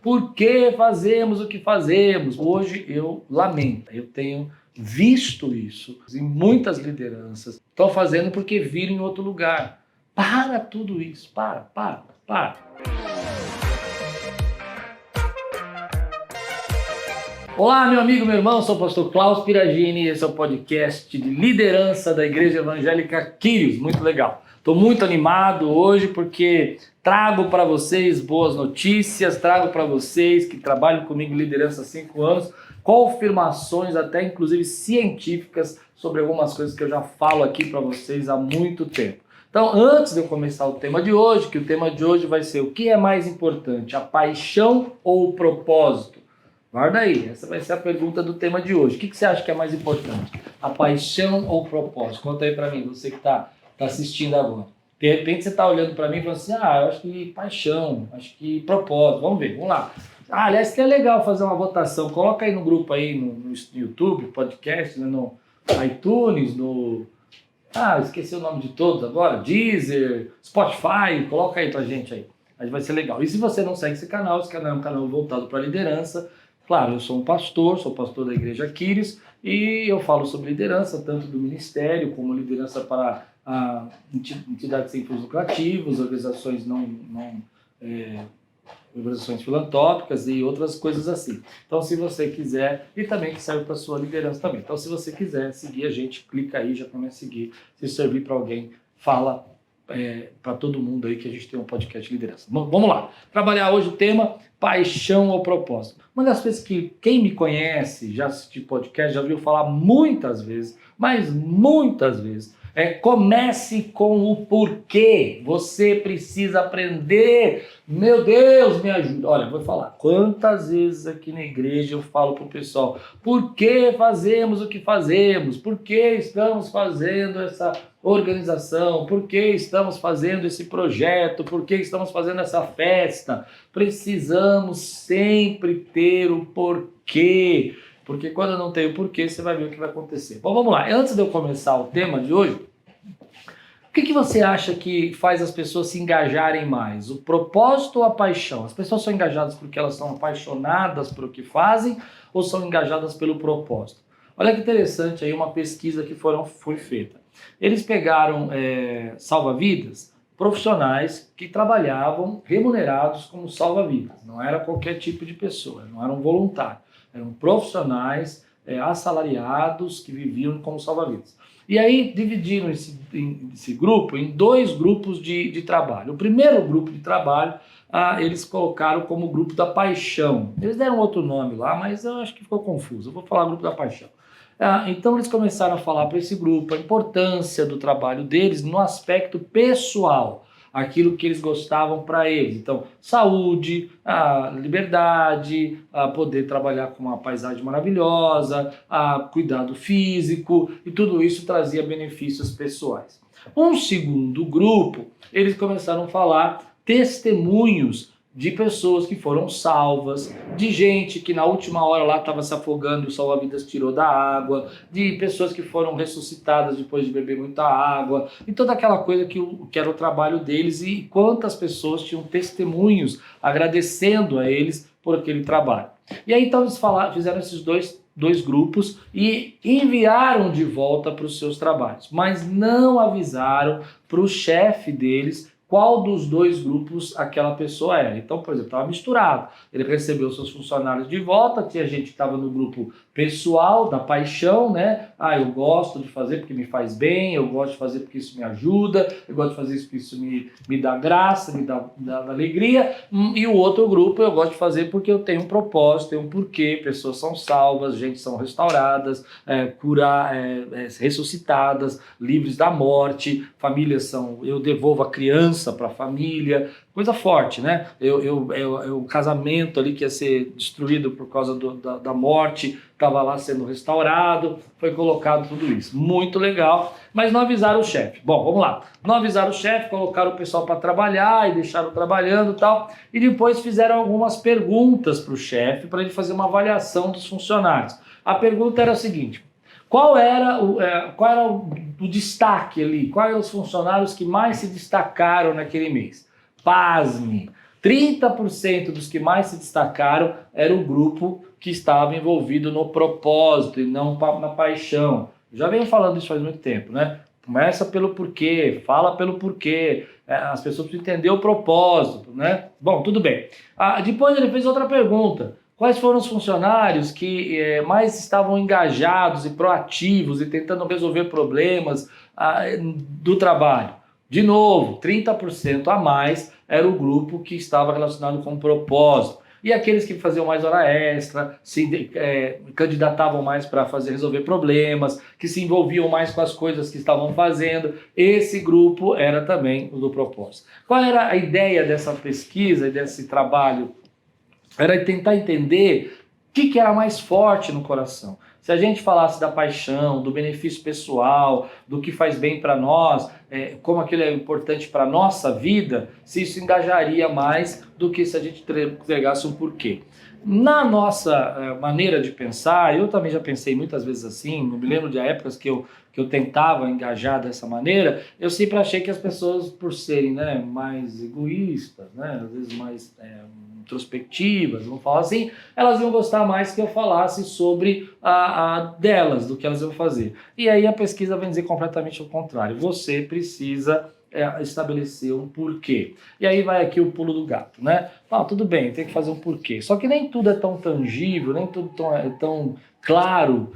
por que fazemos o que fazemos? Hoje eu lamento, eu tenho visto isso em muitas lideranças. Estão fazendo porque viram em outro lugar. Para tudo isso, para. Olá, meu amigo, meu irmão, sou o pastor Klaus Piragini e esse é o podcast de liderança da Igreja Evangélica Quírios. Muito legal. Estou muito animado hoje porque trago para vocês boas notícias, trago para vocês que trabalham comigo em liderança há 5 anos, confirmações até inclusive científicas sobre algumas coisas que eu já falo aqui para vocês há muito tempo. Então, antes de eu começar o tema de hoje, que o tema de hoje vai ser o que é mais importante, a paixão ou o propósito? Guarda aí, essa vai ser a pergunta do tema de hoje. O que você acha que é mais importante? A paixão ou o propósito? Conta aí pra mim, você que tá assistindo agora. De repente você tá olhando pra mim e falando assim, eu acho que paixão, acho que propósito. Vamos ver, vamos lá. Aliás, que é legal fazer uma votação. Coloca aí no grupo aí, no YouTube, podcast, né, no iTunes, esqueci o nome de todos agora, Deezer, Spotify, coloca aí pra gente aí. Aí vai ser legal. E se você não segue esse canal é um canal voltado para liderança. Claro, eu sou sou pastor da Igreja Quírios e eu falo sobre liderança, tanto do ministério como liderança para entidades sem fins lucrativos, organizações organizações filantrópicas e outras coisas assim. Então, se você quiser, e também que serve para a sua liderança também. Então, se você quiser seguir a gente, clica aí, já começa a seguir. Se servir para alguém, fala para todo mundo aí que a gente tem um podcast de liderança. Bom, vamos lá. Trabalhar hoje o tema paixão ou propósito. Uma das coisas que quem me conhece, já assisti podcast, já ouviu falar muitas vezes, mas muitas vezes, comece com o porquê. Você precisa aprender. Meu Deus, me ajuda. Olha, vou falar. Quantas vezes aqui na igreja eu falo para o pessoal, por que fazemos o que fazemos? Por que estamos fazendo essa organização? Por que estamos fazendo esse projeto? Por que estamos fazendo essa festa? Precisamos sempre ter o porquê. Porque quando não tem o porquê, você vai ver o que vai acontecer. Bom, vamos lá. Antes de eu começar o tema de hoje, o que você acha que faz as pessoas se engajarem mais? O propósito ou a paixão? As pessoas são engajadas porque elas são apaixonadas por o que fazem ou são engajadas pelo propósito? Olha que interessante aí uma pesquisa que foi feita. Eles pegaram salva-vidas, profissionais que trabalhavam remunerados como salva-vidas. Não era qualquer tipo de pessoa, não eram voluntários. Eram profissionais assalariados que viviam como salva-vidas. E aí dividiram esse grupo em 2 grupos de trabalho. O primeiro grupo de trabalho eles colocaram como grupo da paixão. Eles deram outro nome lá, mas eu acho que ficou confuso. Eu vou falar grupo da paixão. Então eles começaram a falar para esse grupo a importância do trabalho deles no aspecto pessoal, aquilo que eles gostavam para eles. Então, saúde, liberdade, poder trabalhar com uma paisagem maravilhosa, cuidado físico, e tudo isso trazia benefícios pessoais. Um segundo grupo, eles começaram a falar testemunhos de pessoas que foram salvas, de gente que na última hora lá estava se afogando e o salva-vidas tirou da água, de pessoas que foram ressuscitadas depois de beber muita água, e toda aquela coisa que era o trabalho deles e quantas pessoas tinham testemunhos agradecendo a eles por aquele trabalho. E aí então eles fizeram esses dois grupos e enviaram de volta para os seus trabalhos, mas não avisaram para o chefe deles qual dos 2 grupos aquela pessoa era. Então, por exemplo, estava misturado. Ele recebeu seus funcionários de volta, tinha gente que estava no grupo pessoal, da paixão, né? Eu gosto de fazer porque me faz bem, eu gosto de fazer porque isso me ajuda, eu gosto de fazer isso porque isso me dá graça, me dá alegria. E o outro grupo eu gosto de fazer porque eu tenho um propósito, tenho um porquê, pessoas são salvas, gente são restauradas, ressuscitadas, livres da morte, famílias eu devolvo a criança para a família, coisa forte, né? O casamento ali que ia ser destruído por causa da morte, estava lá sendo restaurado, foi colocado tudo isso. Muito legal, mas não avisaram o chefe. Bom, vamos lá. Não avisaram o chefe, colocaram o pessoal para trabalhar e deixaram trabalhando e tal, e depois fizeram algumas perguntas para o chefe, para ele fazer uma avaliação dos funcionários. A pergunta era a seguinte: qual era o destaque ali? Quais eram os funcionários que mais se destacaram naquele mês? Pasme, 30% dos que mais se destacaram era o grupo que estava envolvido no propósito e não na paixão. Já venho falando isso faz muito tempo, né? Começa pelo porquê, fala pelo porquê, as pessoas precisam entender o propósito, né? Bom, tudo bem. Depois ele fez outra pergunta. Quais foram os funcionários que mais estavam engajados e proativos e tentando resolver problemas do trabalho? De novo, 30% a mais era o grupo que estava relacionado com o propósito. E aqueles que faziam mais hora extra, se candidatavam mais para resolver problemas, que se envolviam mais com as coisas que estavam fazendo, esse grupo era também o do propósito. Qual era a ideia dessa pesquisa e desse trabalho? Era tentar entender o que era mais forte no coração. Se a gente falasse da paixão, do benefício pessoal, do que faz bem para nós, como aquilo é importante para a nossa vida, se isso engajaria mais do que se a gente entregasse um porquê. Na nossa maneira de pensar, eu também já pensei muitas vezes assim, não me lembro de épocas que eu tentava engajar dessa maneira, eu sempre achei que as pessoas, por serem mais egoístas, às vezes mais introspectivas, vamos falar assim, elas iam gostar mais que eu falasse sobre a delas, do que elas iam fazer. E aí a pesquisa vem dizer completamente o contrário. Você precisa estabelecer um porquê. E aí vai aqui o pulo do gato, né? Tudo bem, tem que fazer um porquê. Só que nem tudo é tão tangível, nem tudo é tão claro,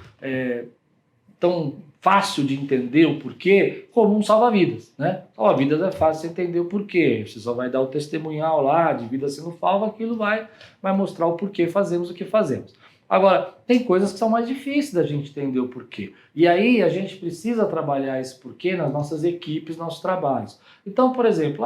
tão fácil de entender o porquê, como um salva-vidas, né? Salva-vidas é fácil de entender o porquê. Você só vai dar o testemunhal lá, de vida sendo salva, aquilo vai mostrar o porquê fazemos o que fazemos. Agora, tem coisas que são mais difíceis da gente entender o porquê. E aí a gente precisa trabalhar esse porquê nas nossas equipes, nos nossos trabalhos. Então, por exemplo,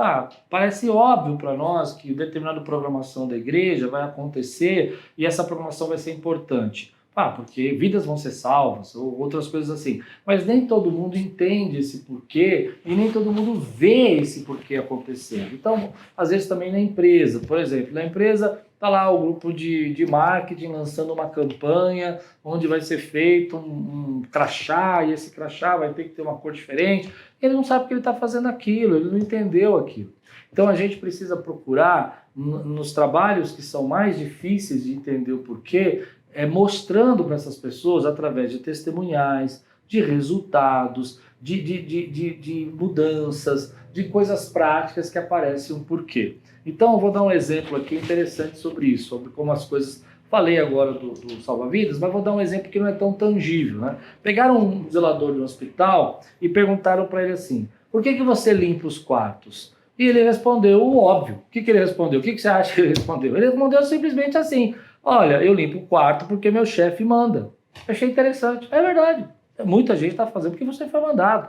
parece óbvio para nós que determinada programação da igreja vai acontecer e essa programação vai ser importante. Porque vidas vão ser salvas, ou outras coisas assim. Mas nem todo mundo entende esse porquê e nem todo mundo vê esse porquê acontecendo. Então, às vezes também na empresa, por exemplo, na empresa está lá o grupo de marketing lançando uma campanha onde vai ser feito um crachá, e esse crachá vai ter que ter uma cor diferente. Ele não sabe porque ele está fazendo aquilo, ele não entendeu aquilo. Então a gente precisa procurar, nos trabalhos que são mais difíceis de entender o porquê, mostrando para essas pessoas, através de testemunhais, de resultados, de mudanças, de coisas práticas que aparecem um porquê. Então, eu vou dar um exemplo aqui interessante sobre isso, sobre como as coisas... Falei agora do salva-vidas, mas vou dar um exemplo que não é tão tangível, né? Pegaram um zelador de um hospital e perguntaram para ele assim, por que você limpa os quartos? E ele respondeu o óbvio. O que ele respondeu? O que você acha que ele respondeu? Ele respondeu simplesmente assim, olha, eu limpo o quarto porque meu chefe manda. Eu achei interessante. É verdade. Muita gente está fazendo porque você foi mandado.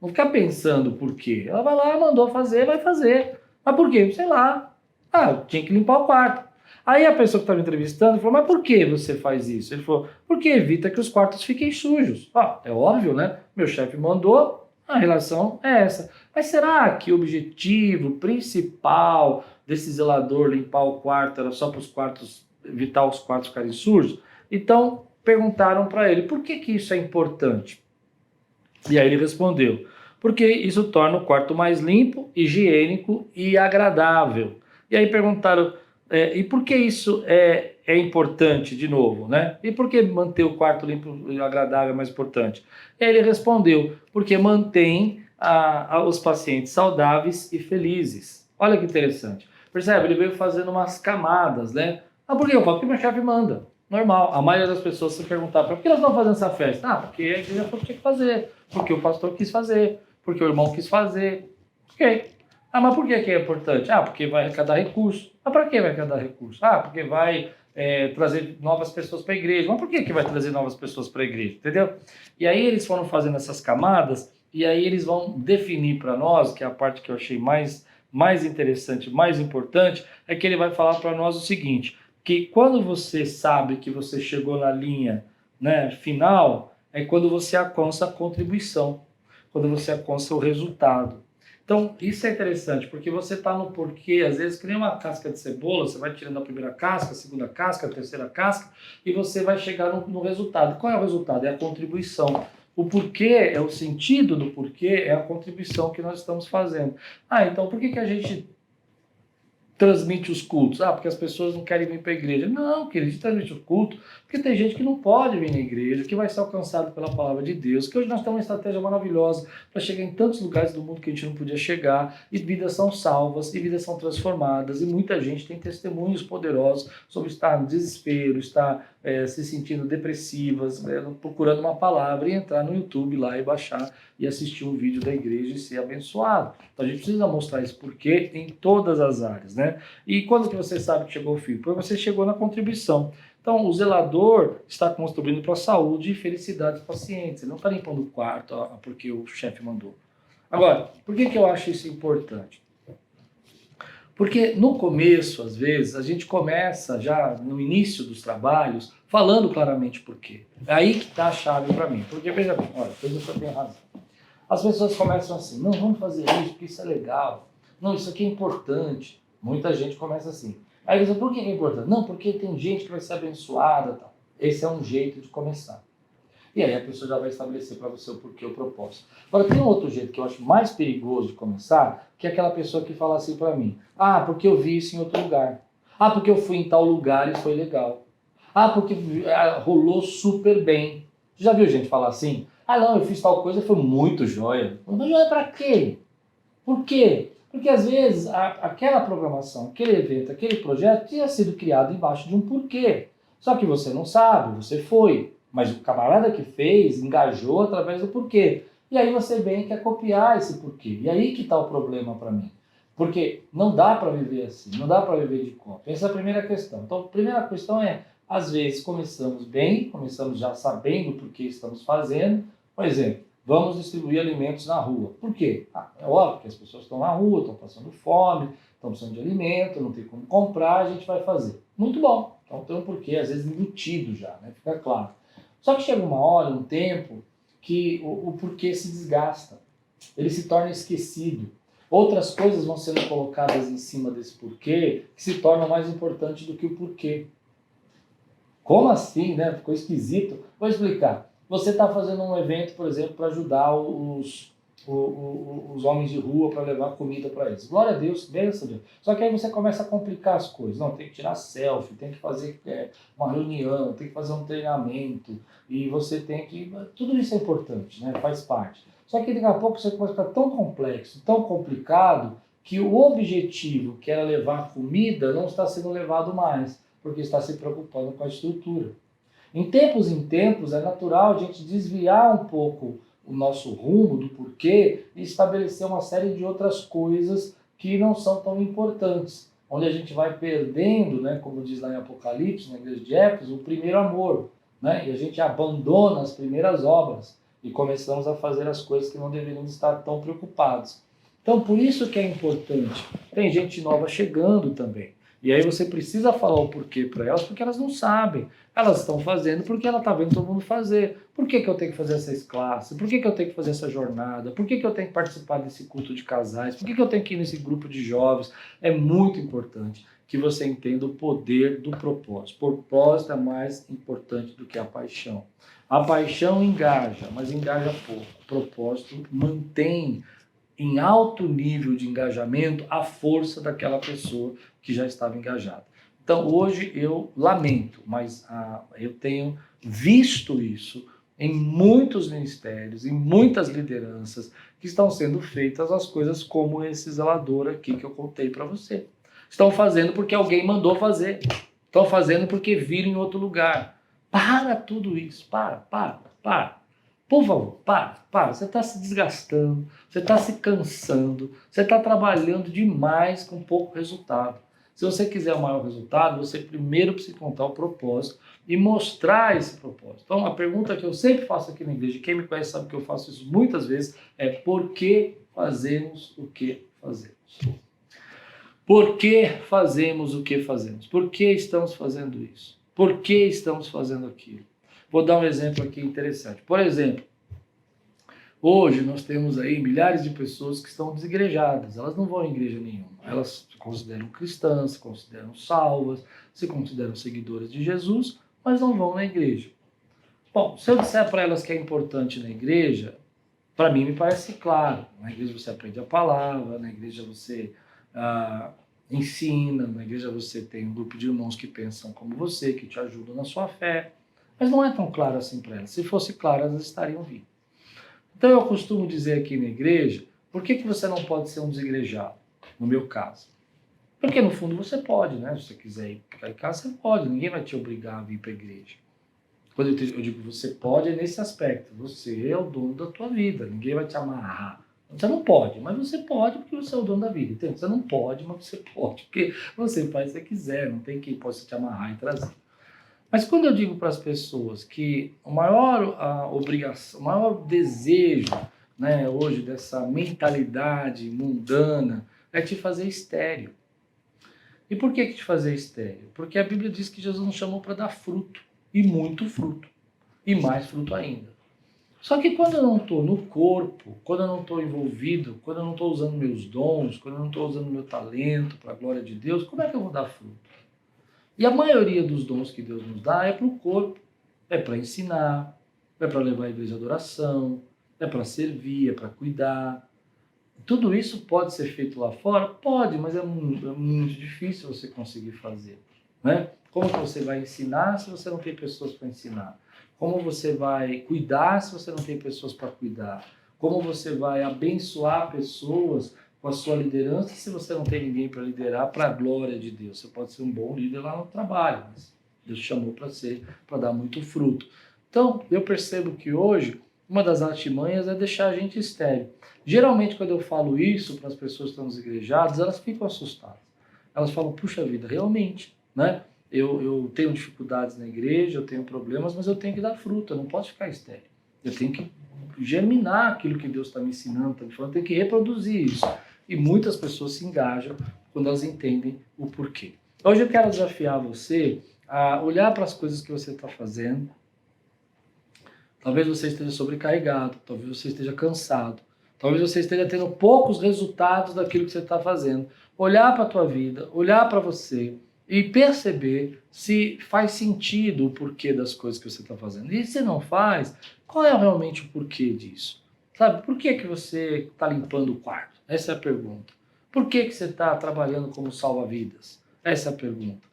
Não ficar pensando por quê. Ela vai lá, mandou fazer, vai fazer. Mas por quê? Sei lá. Eu tinha que limpar o quarto. Aí a pessoa que estava entrevistando falou, mas por que você faz isso? Ele falou, porque evita que os quartos fiquem sujos. É óbvio, né? Meu chefe mandou, a relação é essa. Mas será que o objetivo principal desse zelador limpar o quarto era só para os quartos, evitar os quartos ficarem sujos? Então perguntaram para ele, por que isso é importante? E aí ele respondeu, porque isso torna o quarto mais limpo, higiênico e agradável. E aí perguntaram, e por que isso é importante, de novo, né? E por que manter o quarto limpo e agradável é mais importante? E aí ele respondeu, porque mantém os pacientes saudáveis e felizes. Olha que interessante. Percebe? Ele veio fazendo umas camadas, né? Por que eu falo? Porque meu chefe manda. Normal. A maioria das pessoas se perguntar, por que elas estão fazendo essa festa? Porque a igreja falou que tinha que fazer. Porque o pastor quis fazer. Porque o irmão quis fazer. Ok. Mas por que é importante? Porque vai arrecadar recurso. Mas para que vai arrecadar recurso? Porque vai trazer novas pessoas para a igreja. Mas por que vai trazer novas pessoas para a igreja? Entendeu? E aí eles foram fazendo essas camadas e aí eles vão definir para nós, que é a parte que eu achei mais interessante, mais importante, é que ele vai falar para nós o seguinte, que quando você sabe que você chegou na linha, né, final, é quando você alcança a contribuição, quando você alcança o resultado. Então, isso é interessante, porque você está no porquê, às vezes, que nem uma casca de cebola, você vai tirando a primeira casca, a segunda casca, a terceira casca, e você vai chegar no resultado. Qual é o resultado? É a contribuição. O porquê, é o sentido do porquê, é a contribuição que nós estamos fazendo. Então por que a gente transmite os cultos? Ah, porque as pessoas não querem vir para a igreja. Não, querido, a gente transmite o culto porque tem gente que não pode vir na igreja, que vai ser alcançado pela palavra de Deus, que hoje nós temos uma estratégia maravilhosa para chegar em tantos lugares do mundo que a gente não podia chegar, e vidas são salvas, e vidas são transformadas, e muita gente tem testemunhos poderosos sobre estar no desespero, estar se sentindo depressivas, procurando uma palavra, e entrar no YouTube lá e baixar e assistir um vídeo da igreja e ser abençoado. Então a gente precisa mostrar esse porquê em todas as áreas, né? E quando que você sabe que chegou o fim? Porque você chegou na contribuição. Então, o zelador está contribuindo para a saúde e felicidade dos pacientes. Ele não está limpando o quarto porque o chefe mandou. Agora, por que eu acho isso importante? Porque no começo, às vezes, a gente começa já no início dos trabalhos falando claramente por quê. É aí que está a chave para mim. Porque, veja bem, olha, você tem razão. As pessoas começam assim, não, vamos fazer isso, porque isso é legal. Não, isso aqui é importante. Muita gente começa assim. Aí eles dizem, por que é importante? Não, porque tem gente que vai ser abençoada. Tal. Esse é um jeito de começar. E aí a pessoa já vai estabelecer para você o porquê, o propósito. Agora, tem um outro jeito que eu acho mais perigoso de começar, que é aquela pessoa que fala assim para mim, ah, porque eu vi isso em outro lugar. Ah, porque eu fui em tal lugar e foi legal. Ah, porque rolou super bem. Já viu gente falar assim? Ah, não, eu fiz tal coisa e foi muito joia. Mas joia para quê? Por quê? Porque às vezes aquela programação, aquele evento, aquele projeto tinha sido criado embaixo de um porquê. Só que você não sabe, você foi. Mas o camarada que fez engajou através do porquê. E aí você vem e quer copiar esse porquê. E aí que está o problema para mim. Porque não dá para viver assim, não dá para viver de conta. Essa é a primeira questão. Então, a primeira questão é, às vezes começamos bem, começamos já sabendo por que estamos fazendo. Por exemplo, vamos distribuir alimentos na rua. Por quê? É óbvio que as pessoas estão na rua, estão passando fome, estão precisando de alimento, não tem como comprar, a gente vai fazer. Muito bom. Então tem um porquê, às vezes embutido já, né? Fica claro. Só que chega uma hora, um tempo, que o porquê se desgasta. Ele se torna esquecido. Outras coisas vão sendo colocadas em cima desse porquê que se tornam mais importantes do que o porquê. Como assim, né? Ficou esquisito. Vou explicar. Você está fazendo um evento, por exemplo, para ajudar os homens de rua para levar comida para eles. Glória a Deus, benção Deus. Só que aí você começa a complicar as coisas. Não, tem que tirar selfie, tem que fazer uma reunião, tem que fazer um treinamento, e você tem que... Tudo isso é importante, né? Faz parte. Só que daqui a pouco você começa a ficar tão complexo, tão complicado, que o objetivo, que era levar comida, não está sendo levado mais, porque está se preocupando com a estrutura. Em tempos é natural a gente desviar um pouco o nosso rumo do porquê e estabelecer uma série de outras coisas que não são tão importantes. Onde a gente vai perdendo, né, como diz lá em Apocalipse, na igreja de Éfeso, o primeiro amor. Né, e a gente abandona as primeiras obras e começamos a fazer as coisas que não deveríamos estar tão preocupados. Então, por isso que é importante. Tem gente nova chegando também. E aí você precisa falar o porquê para elas, porque elas não sabem. Elas estão fazendo porque ela está vendo todo mundo fazer. Por que eu tenho que fazer essa classe? Por que eu tenho que fazer essa jornada? Por que eu tenho que participar desse culto de casais? Por que eu tenho que ir nesse grupo de jovens? É muito importante que você entenda o poder do propósito. O propósito é mais importante do que a paixão. A paixão engaja, mas engaja pouco. O propósito mantém em alto nível de engajamento a força daquela pessoa que já estava engajada. Então, hoje eu lamento, mas eu tenho visto isso em muitos ministérios, em muitas lideranças, que estão sendo feitas as coisas como esse zelador aqui que eu contei para você. Estão fazendo porque alguém mandou fazer. Estão fazendo porque viram em outro lugar. Para tudo isso. Para. Por favor, para. Você está se desgastando, você está se cansando, você está trabalhando demais com pouco resultado. Se você quiser o maior resultado, você primeiro precisa contar o propósito e mostrar esse propósito. Então, a pergunta que eu sempre faço aqui na igreja, quem me conhece sabe que eu faço isso muitas vezes, é por que fazemos o que fazemos? Por que fazemos o que fazemos? Por que estamos fazendo isso? Por que estamos fazendo aquilo? Vou dar um exemplo aqui interessante. Por exemplo, hoje nós temos aí milhares de pessoas que estão desigrejadas. Elas não vão em igreja nenhuma. Elas se consideram cristãs, se consideram salvas, se consideram seguidoras de Jesus, mas não vão na igreja. Bom, se eu disser para elas que é importante na igreja, para mim me parece claro. Na igreja você aprende a palavra, na igreja você ensina, na igreja você tem um grupo de irmãos que pensam como você, que te ajudam na sua fé, mas não é tão claro assim para elas. Se fosse claro, elas estariam vindo. Então eu costumo dizer aqui na igreja, por que você não pode ser um desigrejado? No meu caso. Porque no fundo você pode, né? Se você quiser ir ficar em casa, você pode. Ninguém vai te obrigar a vir para a igreja. Quando eu digo você pode, é nesse aspecto. Você é o dono da tua vida. Ninguém vai te amarrar. Você não pode, mas você pode porque você é o dono da vida. Entende? Você não pode, mas você pode. Porque você faz o que você quiser. Não tem quem possa te amarrar e trazer. Mas quando eu digo para as pessoas que o maior obrigação, o maior desejo, né, hoje dessa mentalidade mundana é te fazer estéril. E por que te fazer estéril? Porque a Bíblia diz que Jesus nos chamou para dar fruto, e muito fruto, e mais fruto ainda. Só que quando eu não estou no corpo, quando eu não estou envolvido, quando eu não estou usando meus dons, quando eu não estou usando meu talento para a glória de Deus, como é que eu vou dar fruto? E a maioria dos dons que Deus nos dá é para o corpo, é para ensinar, é para levar a igreja à adoração, é para servir, é para cuidar. Tudo isso pode ser feito lá fora? Pode, mas é muito difícil você conseguir fazer. Né? Como que você vai ensinar se você não tem pessoas para ensinar? Como você vai cuidar se você não tem pessoas para cuidar? Como você vai abençoar pessoas com a sua liderança se você não tem ninguém para liderar para a glória de Deus? Você pode ser um bom líder lá no trabalho, mas Deus te chamou para ser, para dar muito fruto. Então, eu percebo que hoje, uma das artimanhas é deixar a gente estéril. Geralmente, quando eu falo isso para as pessoas que estão desigrejadas, elas ficam assustadas. Elas falam, puxa vida, realmente, né? Eu tenho dificuldades na igreja, eu tenho problemas, mas eu tenho que dar fruto, eu não posso ficar estéril. Eu tenho que germinar aquilo que Deus está me ensinando, está me falando, eu tenho que reproduzir isso. E muitas pessoas se engajam quando elas entendem o porquê. Hoje eu quero desafiar você a olhar para as coisas que você está fazendo. Talvez você esteja sobrecarregado, talvez você esteja cansado, talvez você esteja tendo poucos resultados daquilo que você está fazendo. Olhar para a tua vida, olhar para você e perceber se faz sentido o porquê das coisas que você está fazendo. E se não faz, qual é realmente o porquê disso? Sabe, por que você está limpando o quarto? Essa é a pergunta. Por que você está trabalhando como salva-vidas? Essa é a pergunta.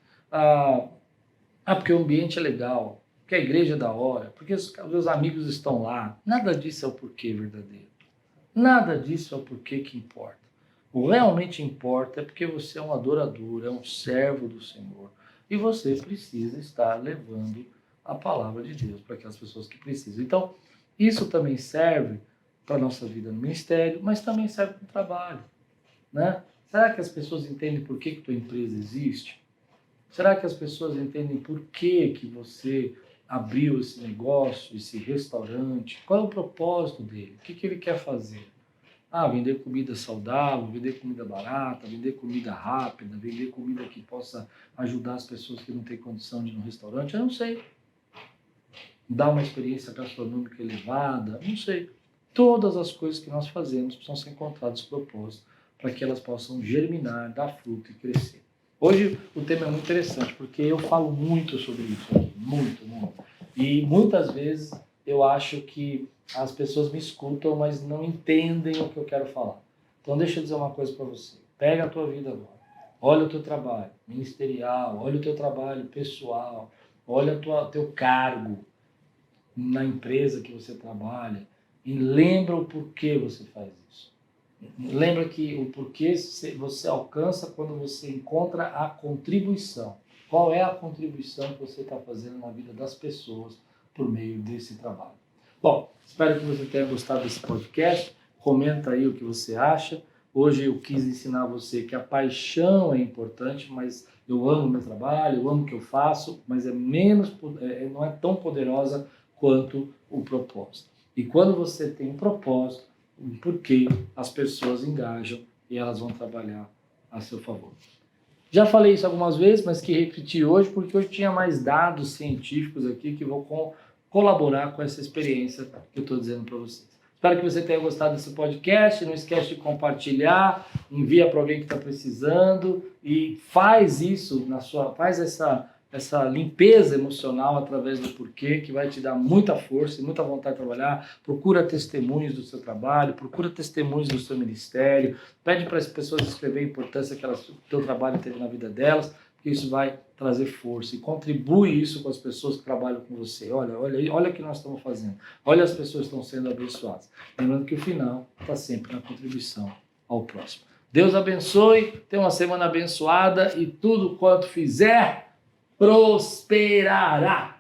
Porque o ambiente é legal, porque a igreja é da hora, porque os meus amigos estão lá. Nada disso é o porquê verdadeiro. Nada disso é o porquê que importa. O realmente importa é porque você é um adorador, é um servo do Senhor. E você precisa estar levando a palavra de Deus para aquelas pessoas que precisam. Então, isso também serve para a nossa vida no ministério, mas também serve para o trabalho. Né? Será que as pessoas entendem por que tua empresa existe? Será que as pessoas entendem por que você abriu esse negócio, esse restaurante? Qual é o propósito dele? O que ele quer fazer? Vender comida saudável, vender comida barata, vender comida rápida, vender comida que possa ajudar as pessoas que não têm condição de ir no restaurante? Eu não sei. Dar uma experiência gastronômica elevada? Não sei. Todas as coisas que nós fazemos precisam ser encontradas propósitos para que elas possam germinar, dar fruto e crescer. Hoje o tema é muito interessante, porque eu falo muito sobre isso aqui, muito. E muitas vezes eu acho que as pessoas me escutam, mas não entendem o que eu quero falar. Então deixa eu dizer uma coisa para você. Pega a tua vida agora. Olha o teu trabalho ministerial, olha o teu trabalho pessoal, olha o teu cargo na empresa que você trabalha e lembra o porquê você faz isso. Lembra que o porquê você alcança quando você encontra a contribuição. Qual é a contribuição que você está fazendo na vida das pessoas por meio desse trabalho? Bom, espero que você tenha gostado desse podcast. Comenta aí o que você acha. Hoje eu quis ensinar você que a paixão é importante, mas eu amo meu trabalho, eu amo o que eu faço, mas não é tão poderosa quanto o propósito. E quando você tem um propósito, porque as pessoas engajam e elas vão trabalhar a seu favor. Já falei isso algumas vezes, mas que repetir hoje, porque hoje tinha mais dados científicos aqui que vão colaborar com essa experiência que eu estou dizendo para vocês. Espero que você tenha gostado desse podcast. Não esquece de compartilhar, envia para alguém que está precisando e faz isso faz essa limpeza emocional através do porquê, que vai te dar muita força e muita vontade de trabalhar. Procura testemunhos do seu trabalho, procura testemunhos do seu ministério, pede para as pessoas escreverem a importância que o teu trabalho teve na vida delas, porque isso vai trazer força e contribui isso com as pessoas que trabalham com você. Olha o que nós estamos fazendo. Olha as pessoas que estão sendo abençoadas. Lembrando que o final está sempre na contribuição ao próximo. Deus abençoe, tenha uma semana abençoada e tudo quanto fizer prosperará.